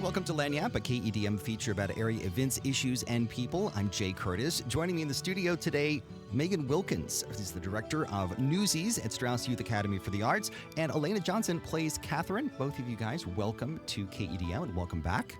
welcome to Lanyap, a KEDM feature about area events, issues, and people. I'm Jay Curtis. Joining me in the studio today, Megan Wilkins is the director of Newsies at Strauss Youth Academy for the Arts, and Alayna Johnson plays Katherine. Both of you guys, welcome to KEDM and welcome back.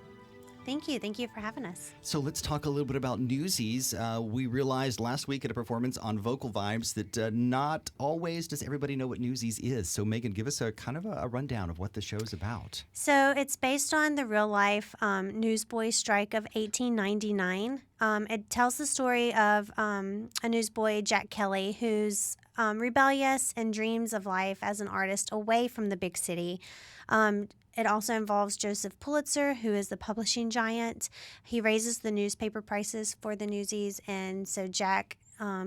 Thank you. Thank you for having us. So let's talk a little bit about Newsies. We realized last week at a performance on Vocal Vibes that not always does everybody know what Newsies is. So Megan, give us a kind of a rundown of what the show's about. So it's based on the real-life newsboy strike of 1899. It tells the story of a newsboy, Jack Kelly, who's rebellious and dreams of life as an artist away from the big city. It also involves Joseph Pulitzer, who is the publishing giant. He raises the newspaper prices for the Newsies, and so Jack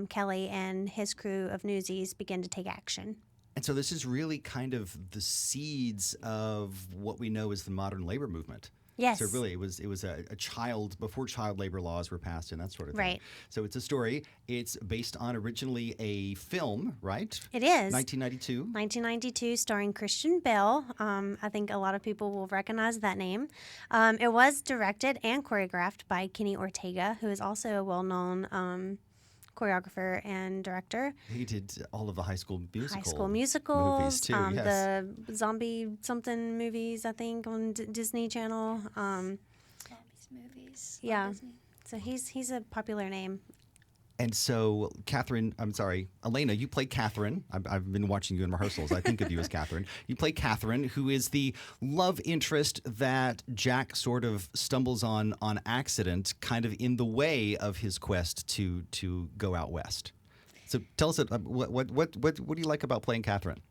Kelly and his crew of Newsies begin to take action. And so this is really kind of the seeds of what we know as the modern labor movement. Yes. So really, it was a child before child labor laws were passed and that sort of thing. Right. So it's a story. It's based on originally a film, right? It is. 1992. 1992, starring Christian Bale. I think a lot of people will recognize that name. It was directed and choreographed by Kenny Ortega, who is also a well-known choreographer and director. He did all of the High School Musical. High School Musicals, movies too, yes. The zombie something movies, I think, on Disney Channel. Zombies movies. Yeah. Disney. So he's a popular name. And so, Alayna, you play Katherine. I've been watching you in rehearsals. I think of you as Katherine. You play Katherine, who is the love interest that Jack sort of stumbles on accident, kind of in the way of his quest to go out west. So tell us, what do you like about playing Katherine?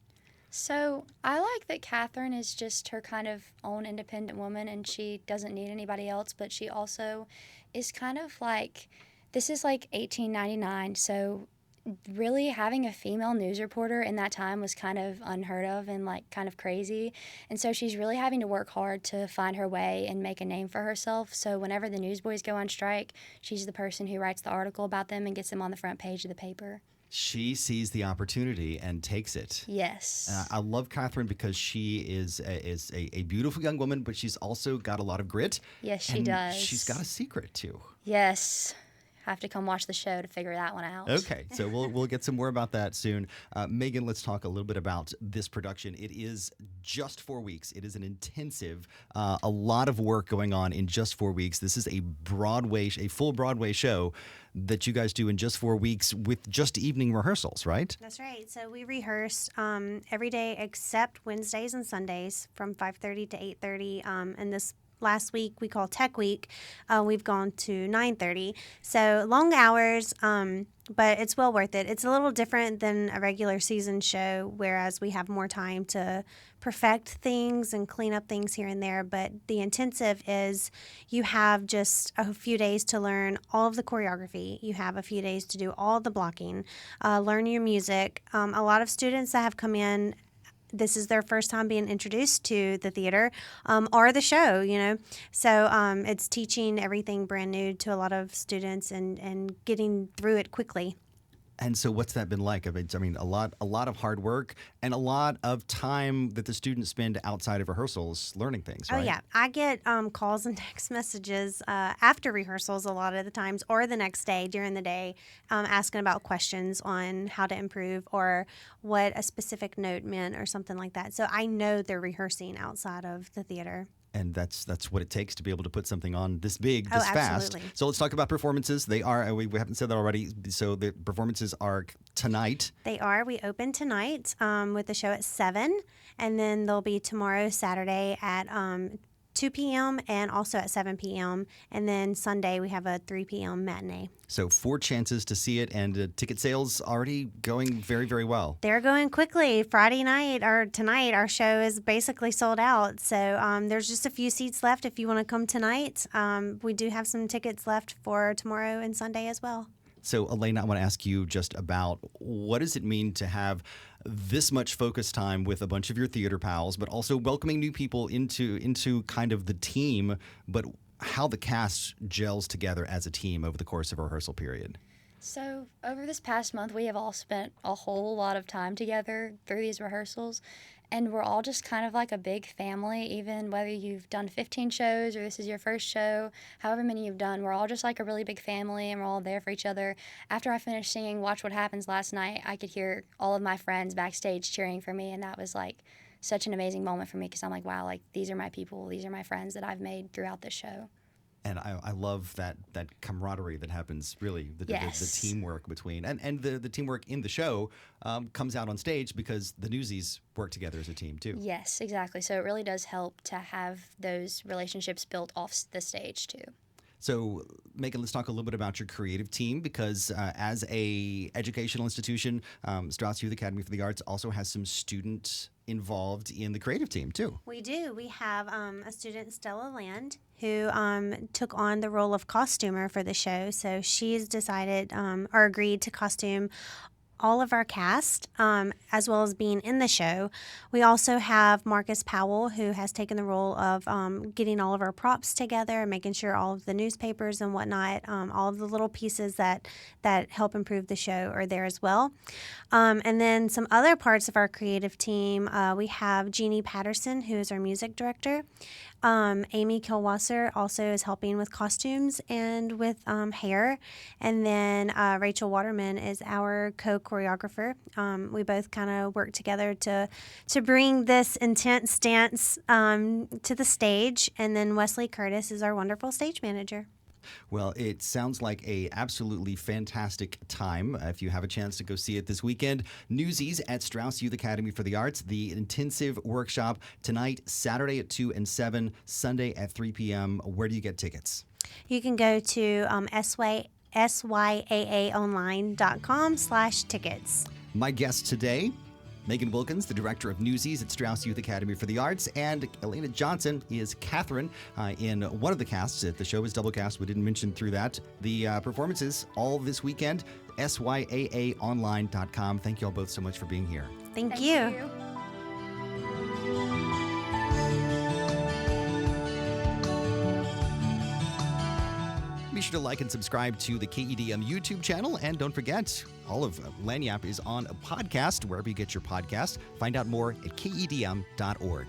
So I like that Katherine is just her kind of own independent woman, and she doesn't need anybody else, but she also is kind of like... This is like 1899, so really having a female news reporter in that time was kind of unheard of and like kind of crazy. And so she's really having to work hard to find her way and make a name for herself. So whenever the newsboys go on strike, she's the person who writes the article about them and gets them on the front page of the paper. She sees the opportunity and takes it. Yes. I love Katherine because she is a beautiful young woman, but she's also got a lot of grit. Yes, she and does. She's got a secret too. Yes. Have to come watch the show to figure that one out. Okay, so we'll get some more about that soon. Megan, let's talk a little bit about this production. It is just 4 weeks. It is an intensive, a lot of work going on in just 4 weeks. This is a full Broadway show that you guys do in just 4 weeks with just evening rehearsals, right? That's right. So we rehearse every day except Wednesdays and Sundays from 5:30 to 8:30. And this last week we call Tech Week. We've gone to 9:30. So long hours, but it's well worth it. It's a little different than a regular season show, whereas we have more time to perfect things and clean up things here and there. But the intensive is you have just a few days to learn all of the choreography. You have a few days to do all the blocking, learn your music. A lot of students that have come in, this is their first time being introduced to the theater or the show, So it's teaching everything brand new to a lot of students and getting through it quickly. And so what's that been like? I mean, a lot of hard work and a lot of time that the students spend outside of rehearsals learning things, right? Oh, yeah. I get calls and text messages after rehearsals a lot of the times or the next day during the day asking about questions on how to improve or what a specific note meant or something like that. So I know they're rehearsing outside of the theater. And that's what it takes to be able to put something on this big, this fast. Absolutely. So let's talk about performances. They are, we haven't said that already, so the performances are tonight. They are. We open tonight with the show at 7, and then they'll be tomorrow, Saturday, at 2 p.m. and also at 7 p.m. And then Sunday, we have a 3 p.m. matinee. So 4 chances to see it, and ticket sales already going very, very well. They're going quickly. Friday night or tonight, our show is basically sold out. So there's just a few seats left if you want to come tonight. We do have some tickets left for tomorrow and Sunday as well. So, Alayna, I want to ask you just about what does it mean to have this much focus time with a bunch of your theater pals, but also welcoming new people into kind of the team, but how the cast gels together as a team over the course of a rehearsal period? So, over this past month, we have all spent a whole lot of time together through these rehearsals, and we're all just kind of like a big family, even whether you've done 15 shows or this is your first show, however many you've done, we're all just like a really big family, and we're all there for each other. After I finished singing Watch What Happens last night, I could hear all of my friends backstage cheering for me, and that was like such an amazing moment for me because I'm like, wow, like these are my people, these are my friends that I've made throughout this show. And I love that camaraderie that happens, really, the teamwork between, and the teamwork in the show comes out on stage because the Newsies work together as a team, too. Yes, exactly. So it really does help to have those relationships built off the stage, too. So, Megan, let's talk a little bit about your creative team because as a educational institution, Strauss Youth Academy for the Arts also has some students involved in the creative team, too. We do. We have a student, Stella Land, who took on the role of costumer for the show. So she's decided or agreed to costume all of our cast, as well as being in the show. We also have Marcus Powell, who has taken the role of getting all of our props together and making sure all of the newspapers and whatnot, all of the little pieces that help improve the show are there as well. And then some other parts of our creative team, we have Jeannie Patterson, who is our music director. Amy Kilwasser also is helping with costumes and with hair. And then Rachel Waterman is our co-choreographer. We both kind of work together to bring this intense dance to the stage. And then Wesley Curtis is our wonderful stage manager. Well, it sounds like a absolutely fantastic time. If you have a chance to go see it this weekend, Newsies at Strauss Youth Academy for the Arts, the intensive workshop tonight, Saturday at 2 and 7, Sunday at 3 p.m. Where do you get tickets? You can go to SYAAonline.com/tickets. My guest today, Megan Wilkins, the director of Newsies at Strauss Youth Academy for the Arts, and Alayna Johnson is Katherine in one of the casts. The show is double cast. We didn't mention through that. The performances all this weekend, SYAAonline.com. Thank you all both so much for being here. Thank you. Be sure to like and subscribe to the KEDM YouTube channel. And don't forget, all of Lanyap is on a podcast, wherever you get your podcast. Find out more at KEDM.org.